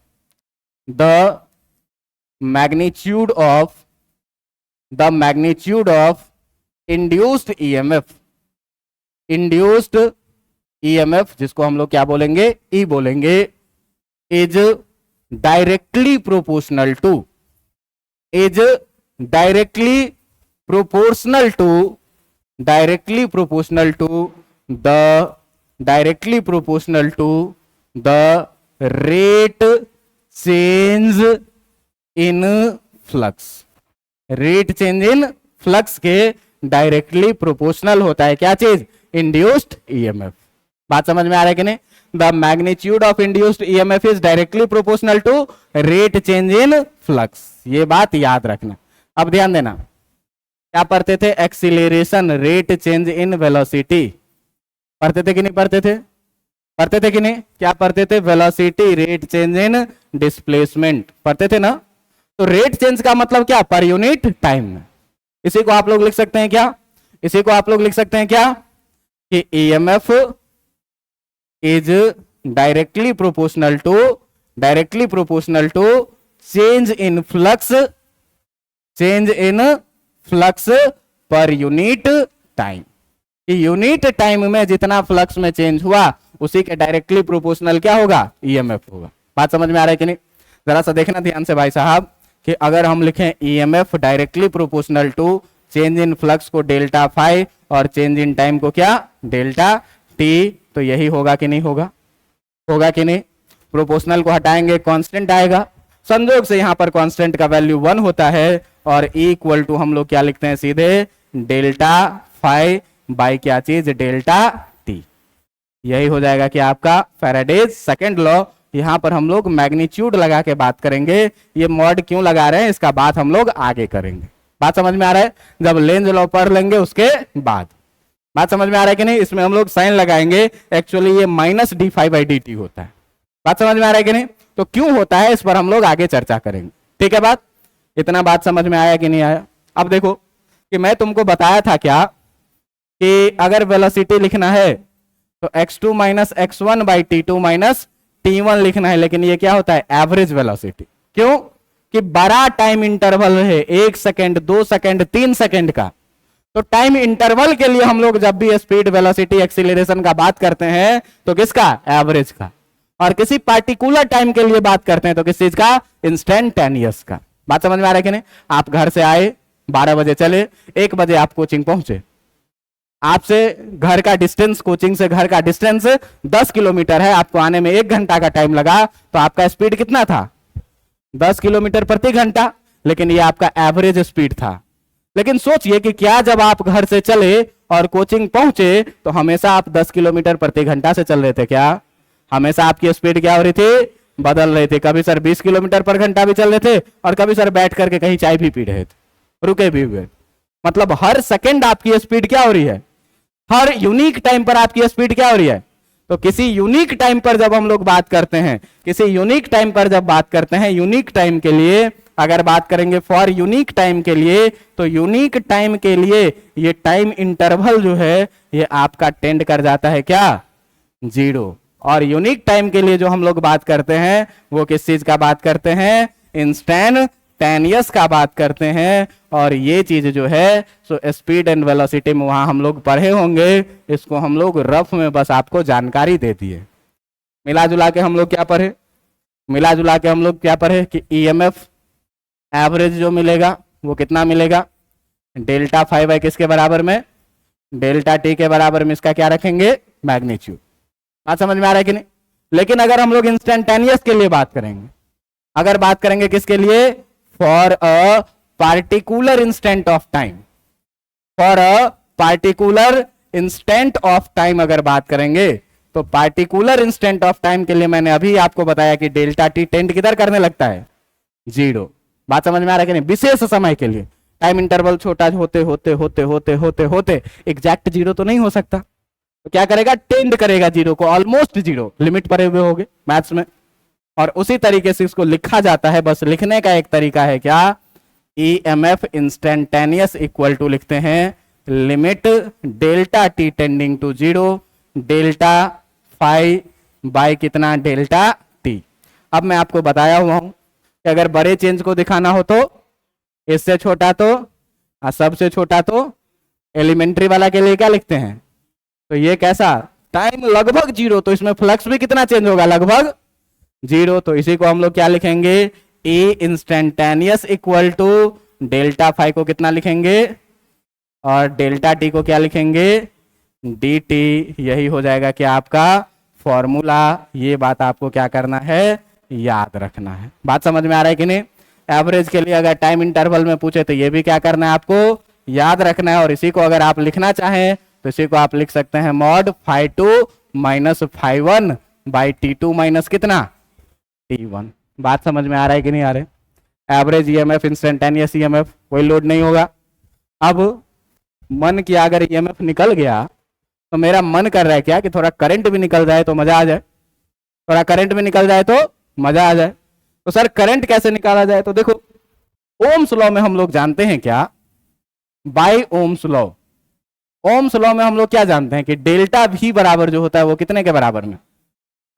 the magnitude of, the magnitude of induced EMF, induced EMF जिसको हम लोग क्या बोलेंगे? ई बोलेंगे, is directly proportional to, is directly proportional to, directly proportional to the, directly proportional to the rate change in flux. Rate change in flux के directly proportional होता है क्या चीज? Induced EMF. बात समझ में आ रहा है कि नहीं? The magnitude of induced EMF is directly proportional to rate change in flux. ये बात याद रखना। अब ध्यान देना, क्या पढ़ते थे? Acceleration rate change in velocity पढ़ते थे कि नहीं पढ़ते थे? पढ़ते थे कि नहीं? क्या पढ़ते थे? वेलोसिटी रेट चेंज इन डिस्प्लेसमेंट पढ़ते थे ना। तो रेट चेंज का मतलब क्या? पर यूनिट टाइम में। इसी को आप लोग लिख सकते हैं क्या? इसी को आप लोग लिख सकते हैं क्या कि EMF is directly proportional to change in flux per unit time. Unit time में जितना फ्लक्स में चेंज हुआ उसी के डायरेक्टली प्रोपोर्शनल क्या होगा? ईएमएफ होगा। बात समझ में आ रहा है कि नहीं? जरा सा देखना ध्यान से भाई साहब कि अगर हम लिखें EMF directly proportional to change in flux को डेल्टा फाई और चेंज इन टाइम को क्या? डेल्टा टी, तो यही होगा कि नहीं होगा? होगा कि नहीं? प्रोपोर्शनल को हटाएंगे कांस्टेंट आएगा। संयोग से यहां पर कांस्टेंट का वैल्यू 1 होता है और इक्वल टू हम लोग क्या लिखते हैं? सीधे डेल्टा फाई बाई क्या चीज? Delta T. यही हो जाएगा कि आपका फैराडेज सेकंड लॉ। यहां पर हम लोग मैग्नीट्यूड लगा के बात करेंगे। ये मॉड क्यों लगा रहे हैं इसका बात हम लोग आगे करेंगे। बात समझ में आ रहा है? जब लेंज लॉ पढ़ लेंगे उसके बाद। बात समझ में आ रहा है कि नहीं? इसमें हम लोग साइन लगाएंगे, एक्चुअली ये minus D phi by D T होता है। बात समझ में आ रहा है कि नहीं? तो क्यों होता है इस पर हम लोग आगे चर्चा करेंगे। ठीक है बात? इतना बात समझ में आया कि नहीं आया? अब देखो कि मैं तुमको बताया था क्या कि अगर वेलोसिटी लिखना है तो x2 minus x1 by t2 minus t1 लिखना है, लेकिन ये क्या होता है? Average velocity. क्यों? कि बड़ा टाइम इंटरवल है, 1 सेकेंड 2 सेकेंड 3 सेकेंड का। तो टाइम इंटरवल के लिए हम लोग जब भी स्पीड वेलोसिटी एक्सीलरेशन का बात करते हैं तो किसका? एवरेज का। और किसी पार्टिकुलर टाइम के लिए बात करते हैं तो किस चीज का? इंस्टेंटेनियस का। बात समझ में आ रहा है कि नहीं? आप घर से आए 12 बजे चले, 1 बजे आप कोचिंग पहुंचे। आपसे घर का डिस्टेंस, कोचिंग से घर का डिस्टेंस 10 किलोमीटर है, आपको आने में 1 घंटा का टाइम लगा, तो आपका स्पीड कितना था? 10 किलोमीटर प्रति घंटा। लेकिन ये आपका एवरेज स्पीड था। लेकिन सोचिए कि क्या जब आप घर से चले और कोचिंग पहुंचे तो हमेशा आप 10 किलोमीटर प्रति घंटा से चल रहे थे क्या? हमेशा आपकी स्पीड क्या हो रही थी? बदल रहे थे। कभी सर 20 किलोमीटर पर घंटा भी चल रहे थे और कभी सर बैठ करके कहीं चाय भी पी रहे थे, रुके भी हुए। मतलब हर सेकंड आपकी स्पीड क्या हो रही है? हर यूनिक टाइम पर आपकी स्पीड क्या हो रही है? तो किसी यूनिक टाइम पर जब हम लोग बात करते हैं, किसी यूनिक टाइम पर जब बात करते हैं, यूनिक टाइम के लिए अगर बात करेंगे फॉर यूनिक टाइम के लिए, तो यूनिक टाइम के लिए ये टाइम इंटरवल जो है ये आपका टेंड कर जाता है क्या? 0। और यूनिक टाइम के लिए जो हम लोग बात करते हैं वो किस चीज का बात करते हैं? इंस्टेंटेनियस का बात करते हैं। और ये चीज जो है सो स्पीड एंड वेलोसिटी में वहां हम लोग पढ़े होंगे, इसको हम लोग रफ में बस आपको जानकारी दे दिए। मिला जुला के हम लोग क्या पढ़े? मिला जुला के हम लोग क्या पढ़े कि ईएमएफ एवरेज जो मिलेगा वो कितना मिलेगा? डेल्टा फाई बाई किसके बराबर में? डेल्टा टी के बराबर में इसका क्या रखेंगे? मैग्नीट्यूड। बात समझ में आ रहा है कि नहीं? लेकिन अगर हम लोग इंस्टेंटेनियस के लिए बात करेंगे, अगर बात करेंगे किसके लिए? For a particular instant of time, for a particular instant of time अगर बात करेंगे तो पार्टिकुलर इंस्टेंट ऑफ टाइम के लिए मैंने अभी आपको बताया कि डेल्टा टी टेंड किधर करने लगता है? 0। बात समझ में आ रहा है कि नहीं? विशेष समय के लिए टाइम इंटरवल छोटा होते होते होते होते होते होते एग्जैक्ट 0 तो नहीं हो सकता, तो क्या करेगा? टेंड करेगा 0 को, ऑलमोस्ट 0 लिमिट पड़े हुए होंगे मैथ्स में। और उसी तरीके से इसको लिखा जाता है। बस लिखने का एक तरीका है क्या? ईएमएफ इंस्टेंटेनियस इक्वल टू लिखते हैं limit delta T tending to 0 delta phi by कितना? Delta T. अब मैं आपको बताया हुआ हूं कि अगर बड़े चेंज को दिखाना हो तो इससे छोटा तो और सबसे छोटा तो एलिमेंट्री वाला के लिए क्या लिखते हैं? तो ये कैसा? टाइम लगभग 0, तो इसमें फ्लक्स भी कितना चेंज होगा? लगभग 0। तो इसी को हम लोग क्या लिखेंगे? E instantaneous equal to delta phi को कितना लिखेंगे और डेल्टा टी को क्या लिखेंगे? D T. यही हो जाएगा कि आपका फॉर्मूला। ये बात आपको क्या करना है? याद रखना है। बात समझ में आ रहा है कि नहीं? एवरेज के लिए अगर टाइम इंटरवल में पूछे तो ये भी क्या करना है? आपको याद रखना है। और इसी को अगर आप लिखना चाहें तो इसी को आप लिख सकते हैं mod phi 2 minus phi 1 by T2 minus कितना T1। बात समझ में आ रहा है कि नहीं आ रहा है? एवरेज ईएमएफ, इंस्टेंटेनियस ईएमएफ, कोई लोड नहीं होगा। अब मन किया अगर ईएमएफ निकल गया तो मेरा मन कर रहा है क्या कि थोड़ा करंट भी निकल जाए तो मजा आ जाए, थोड़ा करंट भी निकल जाए तो मजा आ जाए। तो सर करंट कैसे निकाला जाए? तो देखो ओम्स लॉ में हम लोग जानते हैं क्या, by Ohm's law. Ohm's law में हम लोग क्या जानते हैं कि डेल्टा V बराबर जो होता है वो कितने के बराबर में,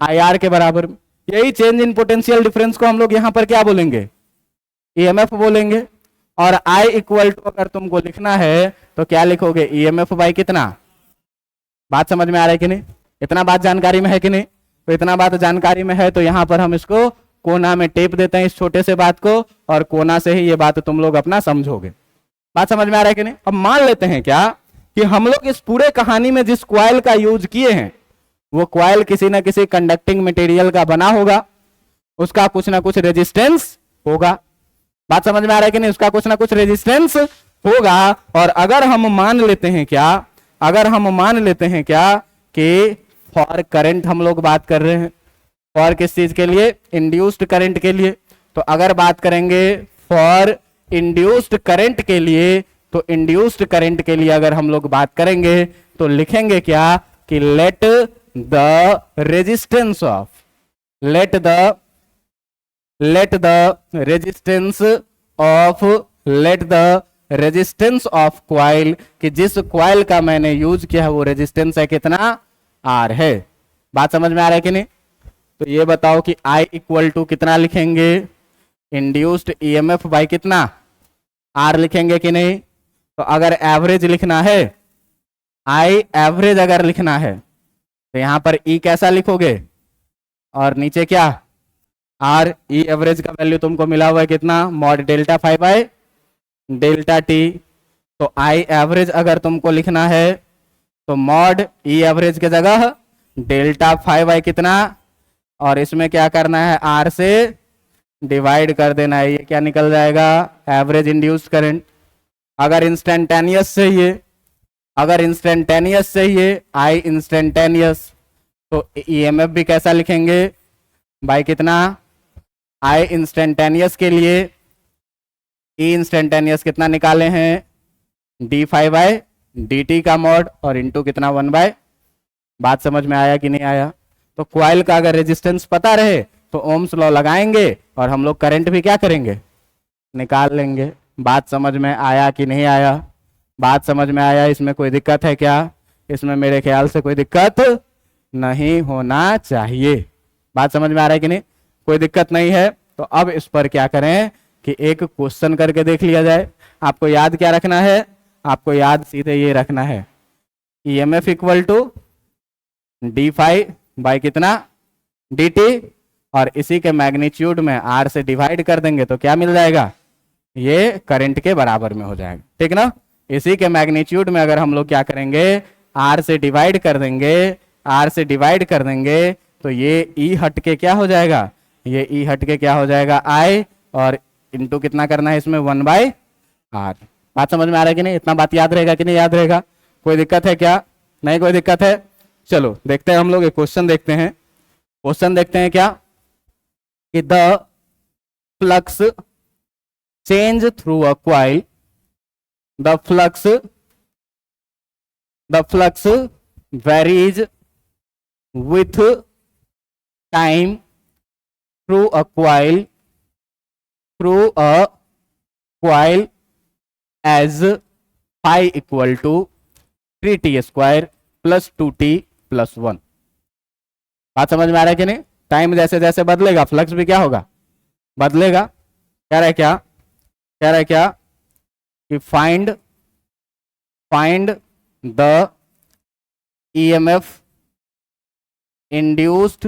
IR के बराबर में। यही चेंज इन पोटेंशियल डिफरेंस को हम लोग यहां पर क्या बोलेंगे, EMF बोलेंगे। और I इक्वल टू अगर तुमको लिखना है तो क्या लिखोगे, EMF बाई कितना। बात समझ में आ रहा है कि नहीं? इतना बात जानकारी में है कि नहीं? तो इतना बात जानकारी में है तो यहां पर हम इसको कोना में टेप देते हैं इस छोटे से बात को, और कोना से ही ये बात तुम लोग अपना समझोगे। बात समझ में आ रहा है कि नहीं? अब मान लेते हैं क्या कि हम लोग इस पूरे कहानी में जिस क्वाइल का यूज किए हैं वो क्वाइल किसी ना किसी कंडक्टिंग मटेरियल का बना होगा, उसका कुछ ना कुछ रेजिस्टेंस होगा। बात समझ में आ रहा है कि नहीं? उसका कुछ ना कुछ रेजिस्टेंस होगा। और अगर हम मान लेते हैं क्या, अगर हम मान लेते हैं क्या कि फॉर करंट हम लोग बात कर रहे हैं, फॉर किस चीज के लिए, इंड्यूस्ड करंट के लिए। तो अगर बात करेंगे फॉर इंड्यूस्ड करंट के लिए, तो इंड्यूस्ड करंट के लिए अगर हम लोग बात करेंगे तो लिखेंगे क्या कि let the resistance of, let the resistance of, let the resistance of coil, कि जिस क्वाइल का मैंने यूज किया है वो रेजिस्टेंस है कितना, R है। बात समझ में आ रहा है कि नहीं? तो ये बताओ कि I इक्वल टू कितना लिखेंगे, इंड्यूस्ड EMF बाई कितना, R लिखेंगे कि नहीं? तो अगर एवरेज लिखना है, I एवरेज अगर लिखना है तो यहां पर E कैसा लिखोगे, और नीचे क्या R। E एवरेज का वैल्यू तुमको मिला हुआ है कितना, mod delta 5 by delta T। तो I एवरेज अगर तुमको लिखना है तो मॉड E एवरेज के जगह डेल्टा 5 बाई कितना, और इसमें क्या करना है, R से डिवाइड कर देना है। ये क्या निकल जाएगा, एवरेज इंड्यूस्ड करंट। अगर इंस्टेंटेनियस चाहिए, अगर इंस्टेंटेनियस चाहिए, I इंस्टेंटेनियस, तो EMF भी कैसा लिखेंगे, बाई कितना, I इंस्टेंटेनियस के लिए E इंस्टेंटेनियस कितना निकाले हैं, D5 बाई dt का मॉड, और इंटू कितना 1 बाय। बात समझ में आया कि नहीं आया? तो क्वाइल का अगर रेजिस्टेंस पता रहे तो ओम्स लॉ लगाएंगे और हम लोग करंट भी क्या करेंगे, निकाल लेंगे। बात समझ में आया कि नहीं आया? बात समझ में आया? इसमें कोई दिक्कत है क्या? इसमें मेरे ख्याल से कोई दिक्कत नहीं होना चाहिए। बात समझ में आ रहा है कि नहीं? कोई दिक्कत नहीं है। तो अब इस पर क्या करें कि एक क्वेश्चन करके देख लिया जाए। आपको याद क्या रखना है, आपको याद सीधे ये रखना है, EMF equal to D5 by कितना dt, और इसी के मैग्नीट्यूड में R से डिवाइड कर देंगे तो क्या मिल जाएगा, ये करंट के बराबर में हो जाएगा। ठीक ना? इसी के मैग्नीट्यूड में अगर हम लोग क्या करेंगे, R से डिवाइड कर देंगे, R से डिवाइड कर देंगे तो ये E हट के क्या हो जाएगा, ये E हट के क्या हो जाएगा I, और इंटू कितना करना है इसमें 1 बाई R। बात समझ में आ रहा है कि नहीं? इतना बात याद रहेगा कि नहीं याद रहेगा? कोई दिक्कत है क्या? नहीं कोई दिक्कत है? चलो देखते हैं हम लोग एक क्वेश्चन देखते हैं। क्वेश्चन देखते हैं क्या कि the flux change through a coil, the flux varies with time through a coil as phi equal to 3t square plus 2t plus 1। बात समझ में आ रहा है कि नहीं? टाइम जैसे जैसे बदलेगा फ्लक्स भी क्या होगा, बदलेगा। कह रहा है क्या, कह रहा है क्या कि find the EMF induced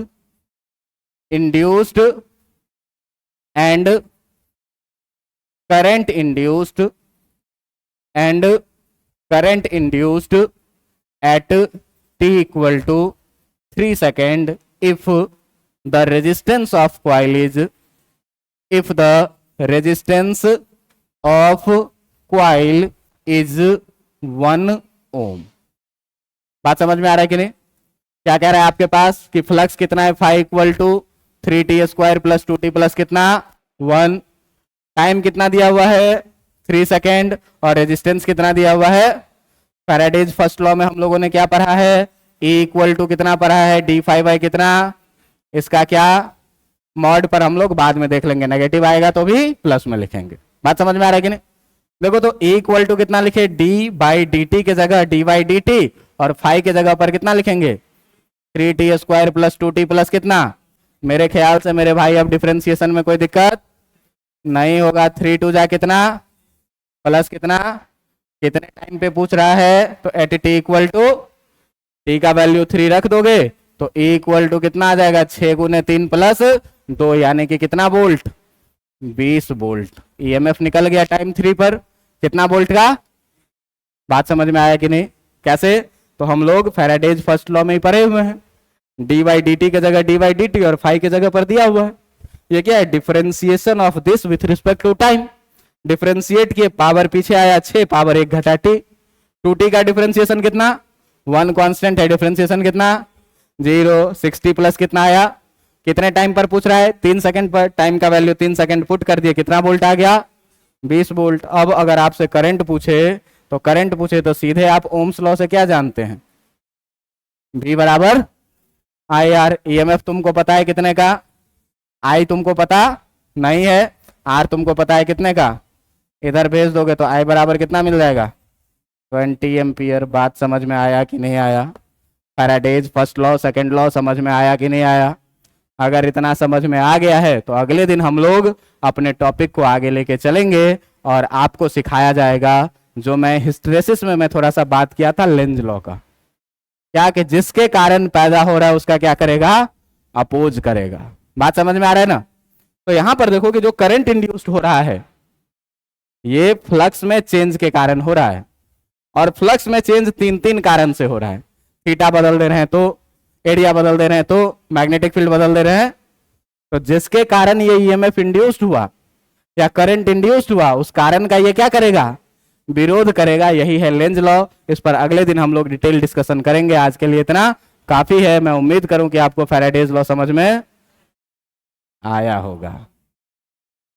and current induced at t equal to 3 second if the resistance of coil is, if the resistance of coil is 1 ohm। बात समझ में आ रहा है कि नहीं? क्या कह रहा है आपके पास कि फ्लक्स कितना है, phi equal to 3t² plus 2t plus कितना 1। टाइम कितना दिया हुआ है 3 सेकेंड, और रेजिस्टेंस कितना दिया हुआ है। फैराडेज फर्स्ट लॉ में हम लोगों ने क्या पढ़ा है, E इक्वल टू कितना पढ़ा है, d∅ कितना, इसका क्या मॉड पर हम लोग बाद में देख लेंगे, नेगेटिव आएगा तो भी प्लस में लिखेंगे। बात समझ में आ रहा है कि नहीं। देखो तो E इक्वल टू कितना लिखे, d/dt के जगह dy/dt, और फाई के जगह पर कितना लिखेंगे 3t² प्लस 2t प्लस कितना। मेरे ख्याल से मेरे भाई अब डिफरेंशिएशन में कोई दिक्कत नहीं होगा। 3 2 जा कितना प्लस कितना, कितने टाइम पे पूछ रहा है, तो at t equal to t का वैल्यू 3 रख दोगे तो E इक्वल टू कितना आ जाएगा 6 × 3 प्लस 2 यानी कि कितना वोल्ट 20 वोल्ट। ईएमएफ निकल गया टाइम 3 पर कितना वोल्ट का। बात समझ में आया कि नहीं। कैसे, तो हम लोग फैराडेज फर्स्ट लॉ में ही पढ़े हुए हैं, dy/dt के जगह dy/dt और फाई के जगह पर दिया हुआ है। ये क्या है, differentiation of this with respect to time. Differentiate किए, पावर पीछे आया 6, पावर 1 घटा t। 2t का डिफरेंशिएशन कितना 1 कांस्टेंट है, डिफरेंशिएशन कितना 0। 60 प्लस कितना आया, कितने टाइम पर पूछ रहा है 3 सेकंड पर, टाइम का वैल्यू 3 सेकंड पुट कर दिए, कितना वोल्ट आ गया 20 वोल्ट। अब अगर आपसे करंट पूछे तो सीधे आप ओम्स लॉ से क्या जानते हैं, V बराबर IR। ईएमएफ तुमको पता है कितने का, I तुमको पता नहीं है, R तुमको पता है कितने का, इधर भेज दोगे तो I बराबर कितना मिल जाएगा 20 एम्पियर। बात समझ में आया कि नहीं आया। Faraday's first law second law समझ में आया कि नहीं आया। अगर इतना समझ में आ गया है तो अगले दिन हम लोग अपने टॉपिक को आगे लेके चलेंगे और आपको सिखाया जाएगा जो मैं हिस्टेरेसिस में मैं थोड़ा सा बात किया था लेंज लॉ का, क्या कि जिसके कारण पैदा हो रहा है उसका क्या करेगा, अपोज करेगा। बात समझ में आ रहा है ना। तो यहां पर देखो कि जो करंट इंड्यूस्ड हो रहा है ये फ्लक्स में चेंज के कारण हो रहा है, और फ्लक्स में चेंज 3 कारण से हो रहा है। थीटा बदल दे रहे हैं तो, एरिया बदल दे रहे हैं तो, मैग्नेटिक फील्ड बदल दे रहे हैं, तो जिसके कारण ये ईएमएफ इंड्यूस्ड हुआ या करंट इंड्यूस्ड हुआ उस कारण का ये क्या करेगा, विरोध करेगा। यही है लेंज लॉ। इस पर अगले दिन हम लोग डिटेल डिस्कशन करेंगे। आज के लिए इतना काफी है। मैं उम्मीद करूं कि आपको फैराडेज लॉ समझ में आया होगा।